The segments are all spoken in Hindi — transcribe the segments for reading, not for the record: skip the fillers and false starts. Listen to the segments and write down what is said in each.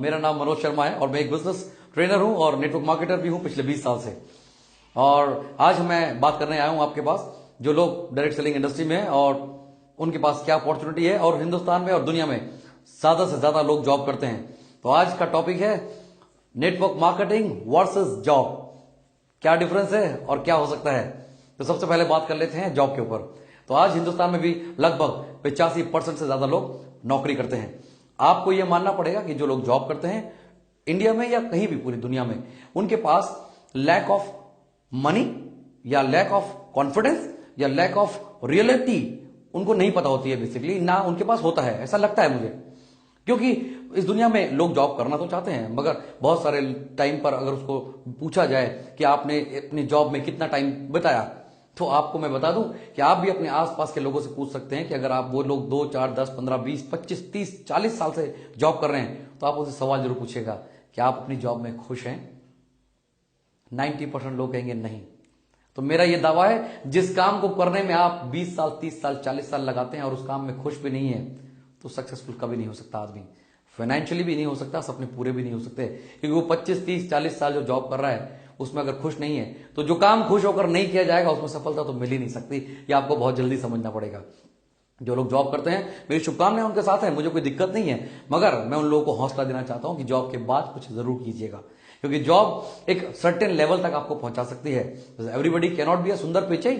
मेरा नाम मनोज शर्मा है और मैं एक बिजनेस ट्रेनर हूं और नेटवर्क मार्केटर भी हूं पिछले 20 साल से। और आज मैं बात करने आया हूं आपके पास जो लोग डायरेक्ट सेलिंग इंडस्ट्री में हैं और उनके पास क्या अपॉर्चुनिटी है और हिंदुस्तान में और दुनिया में ज्यादा से ज्यादा लोग जॉब करते हैं। तो आज का टॉपिक है नेटवर्क मार्केटिंग वर्सेस जॉब। क्या डिफरेंस है और क्या हो सकता है। तो सबसे पहले बात कर लेते हैं जॉब के ऊपर। तो आज हिंदुस्तान में भी लगभग 85% से ज्यादा लोग नौकरी करते हैं। आपको यह मानना पड़ेगा कि जो लोग जॉब करते हैं इंडिया में या कहीं भी पूरी दुनिया में, उनके पास लैक ऑफ मनी या लैक ऑफ कॉन्फिडेंस या लैक ऑफ रियलिटी उनको नहीं पता होती है। बेसिकली ना उनके पास होता है, ऐसा लगता है मुझे। क्योंकि इस दुनिया में लोग जॉब करना तो चाहते हैं, मगर बहुत सारे टाइम पर अगर उसको पूछा जाए कि आपने अपनी जॉब में कितना टाइम बिताया, तो आपको मैं बता दूं कि आप भी अपने आसपास के लोगों से पूछ सकते हैं कि अगर आप वो लोग 2, 4, 10, 15, 20, 25, 30, 40 साल से जॉब कर रहे हैं तो आप उसे सवाल जरूर पूछेगा कि आप अपनी जॉब में खुश हैं। 90% लोग कहेंगे नहीं। तो मेरा यह दावा है जिस काम को करने में आप 20 साल, 30 साल, 40 साल लगाते हैं और उस काम में खुश भी नहीं है तो सक्सेसफुल कभी नहीं हो सकता आदमी। फाइनेंशियली भी नहीं हो सकता, सपने पूरे भी नहीं हो सकते। क्योंकि वो 25, 30, 40 साल जो जॉब कर रहा है उसमें अगर खुश नहीं है तो जो काम खुश होकर नहीं किया जाएगा उसमें सफलता तो मिल ही नहीं सकती। ये आपको बहुत जल्दी समझना पड़ेगा। जो लोग जॉब करते हैं मेरी शुभकामनाएं उनके साथ है, मुझे कोई दिक्कत नहीं है, मगर मैं उन लोगों को हौसला देना चाहता हूं कि जॉब के बाद कुछ जरूर कीजिएगा। क्योंकि जॉब एक सर्टेन लेवल तक आपको पहुंचा सकती है। Everybody can not be a सुंदर पिचाई।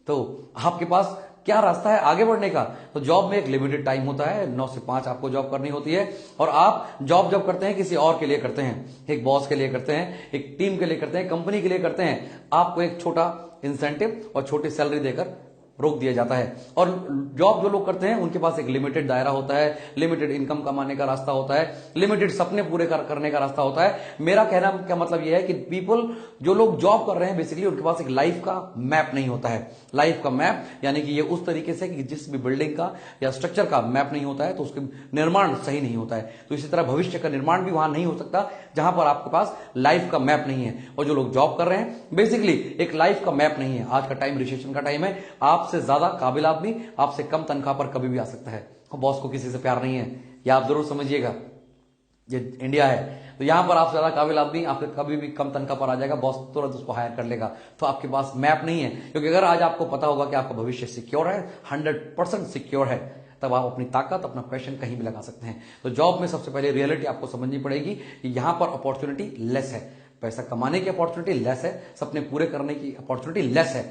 तो आपके पास क्या रास्ता है आगे बढ़ने का। तो जॉब में एक लिमिटेड टाइम होता है, 9 से 5 आपको जॉब करनी होती है। और आप जॉब जब करते हैं किसी और के लिए करते हैं, एक बॉस के लिए करते हैं, एक टीम के लिए करते हैं, कंपनी के लिए करते हैं। आपको एक छोटा इंसेंटिव और छोटी सैलरी देकर रोक दिया जाता है। और जॉब जो लोग करते हैं उनके पास एक लिमिटेड दायरा होता है, लिमिटेड इनकम कमाने का रास्ता होता है, लिमिटेड सपने पूरे करने का रास्ता होता है। मेरा कहना क्या मतलब यह है कि पीपल जो लोग जॉब कर रहे हैं बेसिकली उनके पास एक लाइफ का मैप नहीं होता है। लाइफ का मैप यानी कि ये उस तरीके से कि जिस भी बिल्डिंग का या स्ट्रक्चर का मैप नहीं होता है तो उसके निर्माण सही नहीं होता है। तो इसी तरह भविष्य का निर्माण भी वहां नहीं हो सकता जहां पर आपके पास लाइफ का मैप नहीं है। और जो लोग जॉब कर रहे हैं बेसिकली एक लाइफ का मैप नहीं है। आज का टाइम रिसेशन का टाइम है। आपसे ज्यादा काबिल आदमी आपसे कम तनख्वाह पर कभी भी आ सकता है। बॉस को किसी से प्यार नहीं है, यह आप जरूर समझिएगा। ये इंडिया है तो यहां पर आपसे ज्यादा काबिल आदमी आपसे कभी भी कम तनख्वाह पर आ जाएगा, बॉस तुरंत उसको हायर कर लेगा। तो आपके पास मैप नहीं है। क्योंकि अगर आज आपको पता होगा कि आपका भविष्य सिक्योर है, 100% सिक्योर है, तब आप अपनी ताकत अपना पैशन कहीं भी लगा सकते हैं। तो जॉब में सबसे पहले रियलिटी आपको समझनी पड़ेगी कि यहां पर अपॉर्चुनिटी लेस है, पैसा कमाने की अपॉर्चुनिटी लेस है, सपने पूरे करने की अपॉर्चुनिटी लेस है।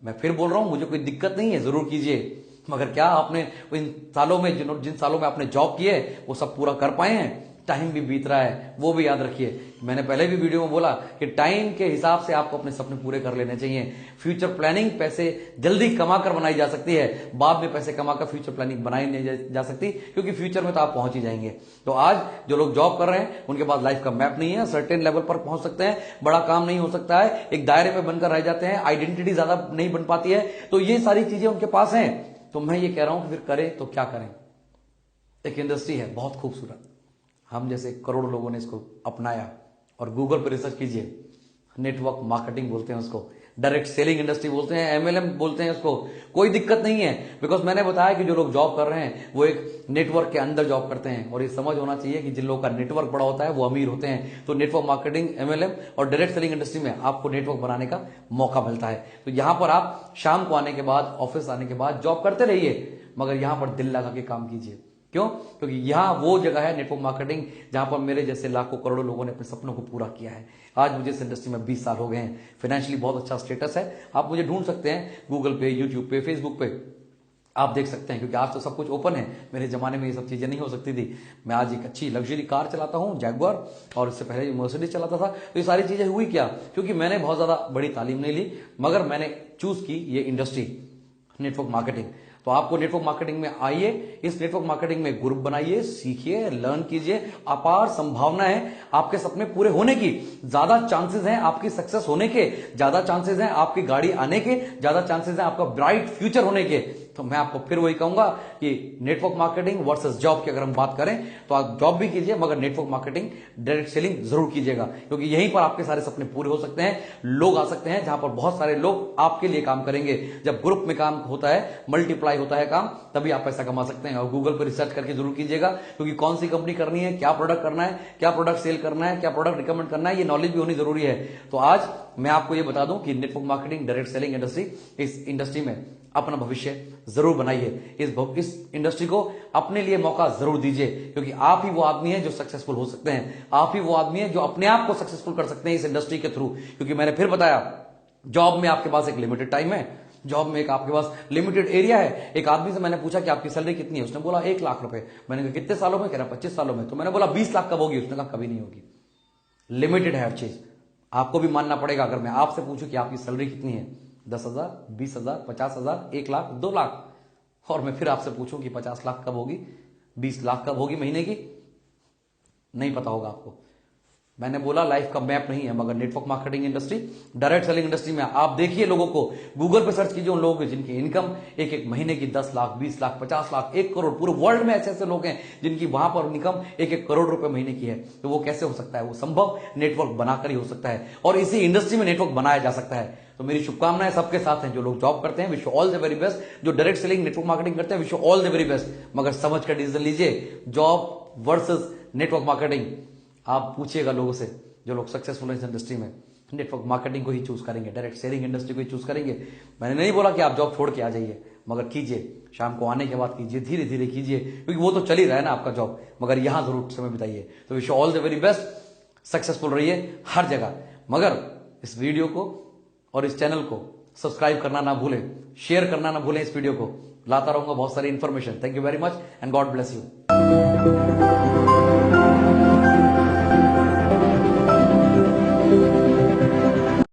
मैं फिर बोल रहा हूं मुझे कोई दिक्कत नहीं है, जरूर कीजिए, मगर क्या आपने इन सालों में जिन सालों में आपने जॉब की है वो सब पूरा कर पाए हैं। टाइम भी बीत रहा है, वो भी याद रखिए। मैंने पहले भी वीडियो में बोला कि टाइम के हिसाब से आपको अपने सपने पूरे कर लेने चाहिए। फ्यूचर प्लानिंग पैसे जल्दी कमाकर बनाई जा सकती है, बाद में पैसे कमाकर फ्यूचर प्लानिंग बनाई नहीं जा सकती, क्योंकि फ्यूचर में तो आप पहुंच ही जाएंगे। तो आज जो लोग जॉब कर रहे हैं उनके पास लाइफ का मैप नहीं है, सर्टेन लेवल पर पहुंच सकते हैं, बड़ा काम नहीं हो सकता है, एक दायरे में बनकर रह जाते हैं, आइडेंटिटी ज्यादा नहीं बन पाती है। तो ये सारी चीजें उनके पास हैं। तो मैं ये कह रहा हूं कि फिर करें तो क्या करें। एक इंडस्ट्री है बहुत खूबसूरत, हम जैसे करोड़ों लोगों ने इसको अपनाया। और गूगल पर रिसर्च कीजिए, नेटवर्क मार्केटिंग बोलते हैं उसको, डायरेक्ट सेलिंग इंडस्ट्री बोलते हैं, एमएलएम बोलते हैं उसको। कोई दिक्कत नहीं है, बिकॉज मैंने बताया कि जो लोग जॉब कर रहे हैं वो एक नेटवर्क के अंदर जॉब करते हैं। और ये समझ होना चाहिए कि जिन लोगों का नेटवर्क बड़ा होता है वो अमीर होते हैं। तो नेटवर्क मार्केटिंग, एमएलएम और डायरेक्ट सेलिंग इंडस्ट्री में आपको नेटवर्क बनाने का मौका मिलता है। तो यहां पर आप शाम को आने के बाद, ऑफिस आने के बाद जॉब करते रहिए, मगर यहां पर दिल लगा के काम कीजिए। क्यों? क्योंकि यहां वो जगह है नेटवर्क मार्केटिंग जहां पर मेरे जैसे लाखों करोड़ों लोगों ने अपने सपनों को पूरा किया है। आज मुझे इस इंडस्ट्री में 20 साल हो गए हैं, फाइनेंशियली बहुत अच्छा स्टेटस है। आप मुझे ढूंढ सकते हैं गूगल पे, यूट्यूब पे, फेसबुक पे, आप देख सकते हैं। क्योंकि आज तो सब कुछ ओपन है, मेरे जमाने में ये सब चीजें नहीं हो सकती थी। मैं आज एक अच्छी लग्जरी कार चलाता हूं, जैगुआर, और इससे पहले मर्सिडीज चलाता था। तो ये सारी चीजें हुई क्या? क्योंकि मैंने बहुत ज्यादा बड़ी तालीम नहीं ली, मगर मैंने चूज की ये इंडस्ट्री नेटवर्क मार्केटिंग। तो आपको नेटवर्क मार्केटिंग में आइए, इस नेटवर्क मार्केटिंग में ग्रुप बनाइए, सीखिए, लर्न कीजिए। अपार संभावना है आपके सपने पूरे होने की, ज्यादा चांसेस हैं आपकी सक्सेस होने के, ज्यादा चांसेस हैं आपकी गाड़ी आने के, ज्यादा चांसेस हैं आपका ब्राइट फ्यूचर होने के। तो तो मैं आपको फिर वही कहूंगा कि नेटवर्क मार्केटिंग वर्सेस जॉब की अगर हम बात करें तो आप जॉब भी कीजिए, मगर नेटवर्क मार्केटिंग डायरेक्ट सेलिंग जरूर कीजिएगा, क्योंकि यहीं पर आपके सारे सपने पूरे हो सकते हैं। लोग आ सकते हैं जहां पर बहुत सारे लोग आपके लिए काम करेंगे। जब ग्रुप में काम होता है, मल्टीप्लाई होता है काम, तभी आप पैसा कमा सकते हैं। और गूगल पर रिसर्च करके जरूर कीजिएगा, क्योंकि कौन सी कंपनी करनी है, क्या प्रोडक्ट करना है, क्या प्रोडक्ट सेल करना है, क्या प्रोडक्ट रिकमेंड करना है, ये नॉलेज भी होनी जरूरी है। तो आज मैं आपको ये बता दूं कि network marketing direct selling industry, इस इंडस्ट्री में अपना भविष्य जरूर बनाइए। इस इंडस्ट्री को अपने लिए मौका जरूर दीजिए, क्योंकि आप ही वो आदमी है जो सक्सेसफुल हो सकते हैं। आप ही वो आदमी है जो अपने आप को सक्सेसफुल कर सकते हैं इस इंडस्ट्री के थ्रू। क्योंकि मैंने फिर बताया, जॉब में आपके पास एक लिमिटेड टाइम है, जॉब में एक आपके पास लिमिटेड एरिया है। एक आदमी से मैंने पूछा कि आपकी सैलरी कितनी है, उसने बोला 1 लाख रुपए। मैंने कहा कितने सालों में, कह रहा 25 सालों में। तो मैंने बोला 20 लाख कब होगी, उसने कहा कभी नहीं होगी। लिमिटेड है हर चीज, आपको भी मानना पड़ेगा। अगर मैं आपसे पूछूं कि आपकी सैलरी कितनी है, 10,000, 20,000, 50,000, 1 लाख, 2 लाख, और मैं फिर आपसे पूछूं कि 50 लाख कब होगी, 20 लाख कब होगी महीने की, नहीं पता होगा आपको। मैंने बोला लाइफ का मैप नहीं है, मगर network marketing industry, direct selling industry में आप देखिए लोगों को, गूगल पे सर्च कीजिए उन लोगों की जिनकी इनकम एक एक महीने की 10 लाख, 20 लाख, 50 लाख, 1 करोड़। पूरे वर्ल्ड में ऐसे ऐसे लोग हैं जिनकी वहां पर इनकम 1-1 करोड़ रुपए महीने की है। तो वो कैसे हो सकता है? वो संभव नेटवर्क बनाकर ही हो सकता है, और इसी इंडस्ट्री में नेटवर्क बनाया जा सकता है। तो मेरी शुभकामनाएं सबके साथ हैं जो लोग जॉब करते हैं, wish all the very best. जो डायरेक्ट सेलिंग नेटवर्क मार्केटिंग करते हैं, wish all the very best. मगर समझ कर डिसीजन लीजिए, जॉब वर्सेस नेटवर्क मार्केटिंग। आप पूछिएगा लोगों से, जो लोग सक्सेसफुल हैं इस इंडस्ट्री में, नेटवर्क मार्केटिंग को ही चूज करेंगे, डायरेक्ट सेलिंग इंडस्ट्री को ही चूज करेंगे। मैंने नहीं बोला कि आप जॉब छोड़ के आ जाइए, मगर कीजिए, शाम को आने के बाद कीजिए, धीरे धीरे कीजिए, क्योंकि वो तो चल ही रहा है ना आपका जॉब, मगर यहां जरूर समय बिताइए। तो wish all the very best, successful रहिए हर जगह। मगर इस वीडियो को और इस चैनल को सब्सक्राइब करना ना भूलें, शेयर करना ना भूलें। इस वीडियो को लाता रहूंगा बहुत सारी information. Thank you very much and God bless you.